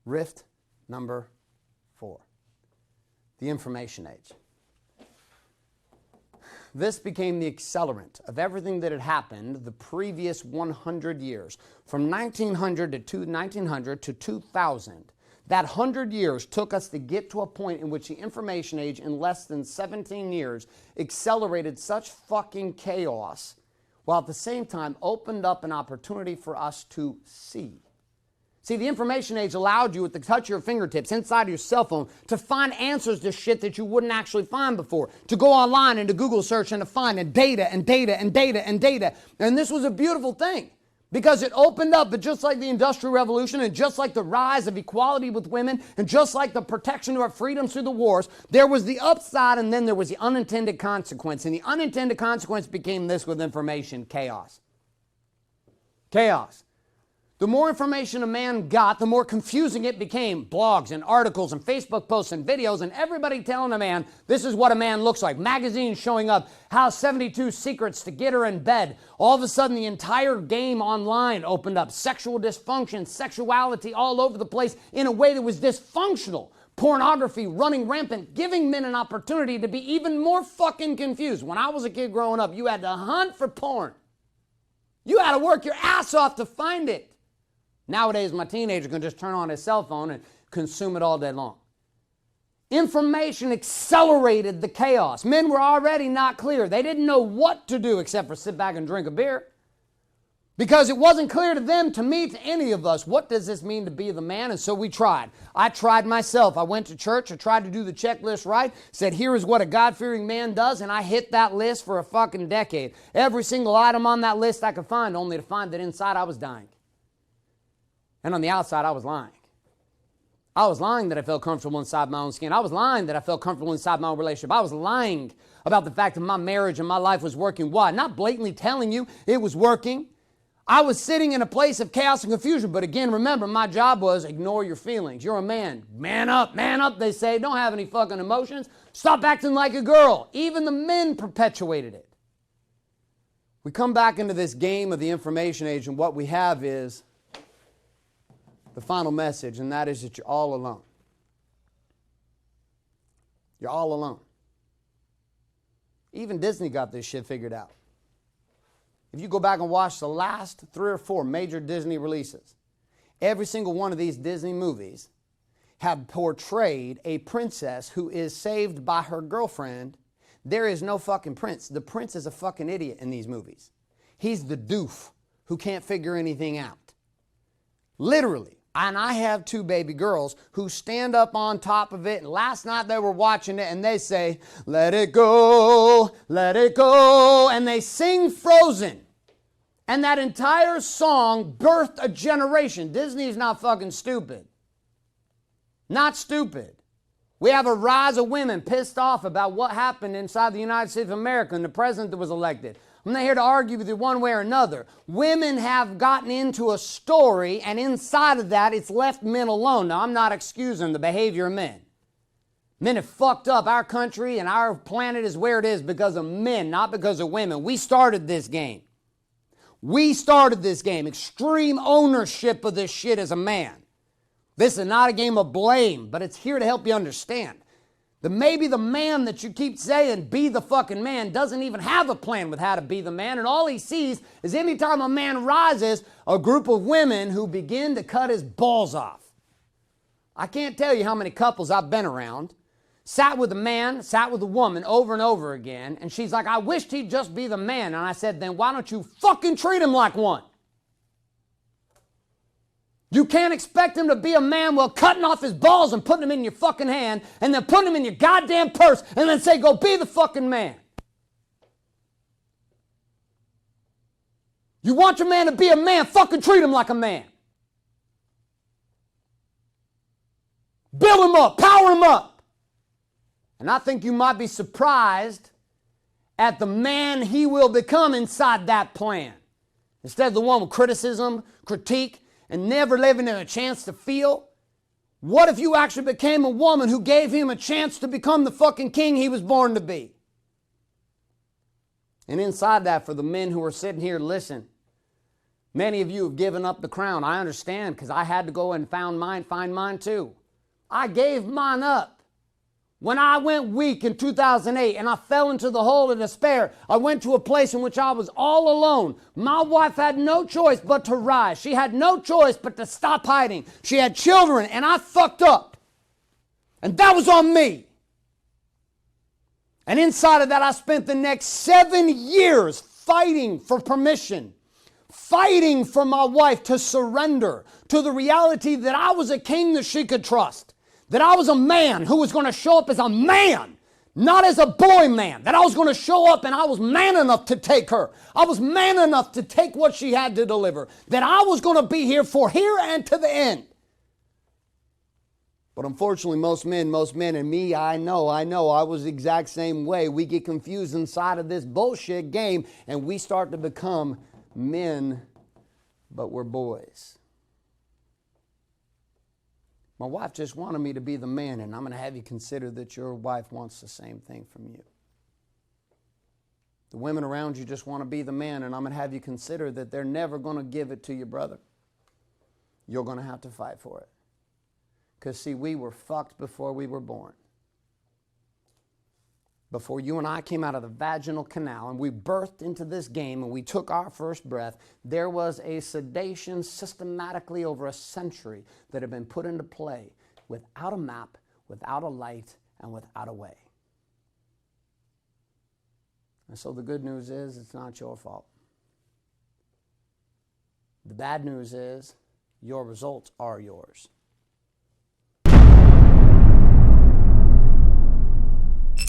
Rift number 4, the information age. This became the accelerant of everything that had happened the previous 100 years. From 1900 to 2000, that 100 years took us to get to a point in which the information age in less than 17 years accelerated such fucking chaos, while at the same time opened up an opportunity for us to see. See, the information age allowed you, at the touch of your fingertips, inside of your cell phone, to find answers to shit that you wouldn't actually find before. To go online and to Google search and to find data and data and data and data. And this was a beautiful thing, because it opened up, but just like the Industrial Revolution and just like the rise of equality with women and just like the protection of our freedoms through the wars, there was the upside and then there was the unintended consequence. And the unintended consequence became this with information: chaos. Chaos. The more information a man got, the more confusing it became. Blogs and articles and Facebook posts and videos and everybody telling a man this is what a man looks like. Magazines showing up, how 72 secrets to get her in bed. All of a sudden the entire game online opened up. Sexual dysfunction, sexuality all over the place in a way that was dysfunctional. Pornography running rampant, giving men an opportunity to be even more fucking confused. When I was a kid growing up, you had to hunt for porn. You had to work your ass off to find it. Nowadays, my teenager can just turn on his cell phone and consume it all day long. Information accelerated the chaos. Men were already not clear. They didn't know what to do except for sit back and drink a beer, because it wasn't clear to them, to me, to any of us, what does this mean to be the man? And so we tried. I tried myself. I went to church. I tried to do the checklist right. Said, here is what a God-fearing man does. And I hit that list for a fucking decade. Every single item on that list I could find, only to find that inside I was dying. And on the outside, I was lying. I was lying that I felt comfortable inside my own skin. I was lying that I felt comfortable inside my own relationship. I was lying about the fact that my marriage and my life was working. Why? Not blatantly telling you it was working. I was sitting in a place of chaos and confusion. But again, remember, my job was ignore your feelings. You're a man. Man up, they say. Don't have any fucking emotions. Stop acting like a girl. Even the men perpetuated it. We come back into this game of the information age, and what we have is the final message, and that is that you're all alone. You're all alone. Even Disney got this shit figured out. If you go back and watch the last 3 or 4 major Disney releases, every single one of these Disney movies have portrayed a princess who is saved by her girlfriend. There is no fucking prince. The prince is a fucking idiot in these movies. He's the doof who can't figure anything out. Literally. And I have 2 baby girls who stand up on top of it. And last night they were watching it and they say, let it go, let it go. And they sing Frozen. And that entire song birthed a generation. Disney's not fucking stupid. Not stupid. We have a rise of women pissed off about what happened inside the United States of America and the president that was elected. I'm not here to argue with you one way or another. Women have gotten into a story, and inside of that, it's left men alone. Now, I'm not excusing the behavior of men. Men have fucked up our country, and our planet is where it is because of men, not because of women. We started this game. We started this game. Extreme ownership of this shit as a man. This is not a game of blame, but it's here to help you understand. Maybe the man that you keep saying, be the fucking man, doesn't even have a plan with how to be the man. And all he sees is anytime a man rises, a group of women who begin to cut his balls off. I can't tell you how many couples I've been around, sat with a man, sat with a woman over and over again. And she's like, I wished he'd just be the man. And I said, then why don't you fucking treat him like one? You can't expect him to be a man while cutting off his balls and putting them in your fucking hand and then putting them in your goddamn purse and then say, go be the fucking man. You want your man to be a man, fucking treat him like a man. Build him up, power him up. And I think you might be surprised at the man he will become inside that plan. Instead of the one with criticism, critique, and never living him a chance to feel? What if you actually became a woman who gave him a chance to become the fucking king he was born to be? And inside that, for the men who are sitting here, listen, Many of you have given up the crown. I understand, because I had to go and find mine too. I gave mine up. When I went weak in 2008 and I fell into the hole of despair, I went to a place in which I was all alone. My wife had no choice but to rise. She had no choice but to stop hiding. She had children, and I fucked up. And that was on me. And inside of that, I spent the next 7 years fighting for permission, fighting for my wife to surrender to the reality that I was a king that she could trust. That I was a man who was going to show up as a man, not as a boy man. That I was going to show up and I was man enough to take her. I was man enough to take what she had to deliver. That I was going to be here for here and to the end. But unfortunately, most men, and me, I know, I was the exact same way. We get confused inside of this bullshit game and we start to become men, but we're boys. My wife just wanted me to be the man, and I'm going to have you consider that your wife wants the same thing from you. The women around you just want to be the man, and I'm going to have you consider that they're never going to give it to your brother. You're going to have to fight for it. Because, see, we were fucked before we were born. Before you and I came out of the vaginal canal and we birthed into this game and we took our first breath, there was a sedation systematically over a century that had been put into play without a map, without a light, and without a way. And so the good news is it's not your fault. The bad news is your results are yours.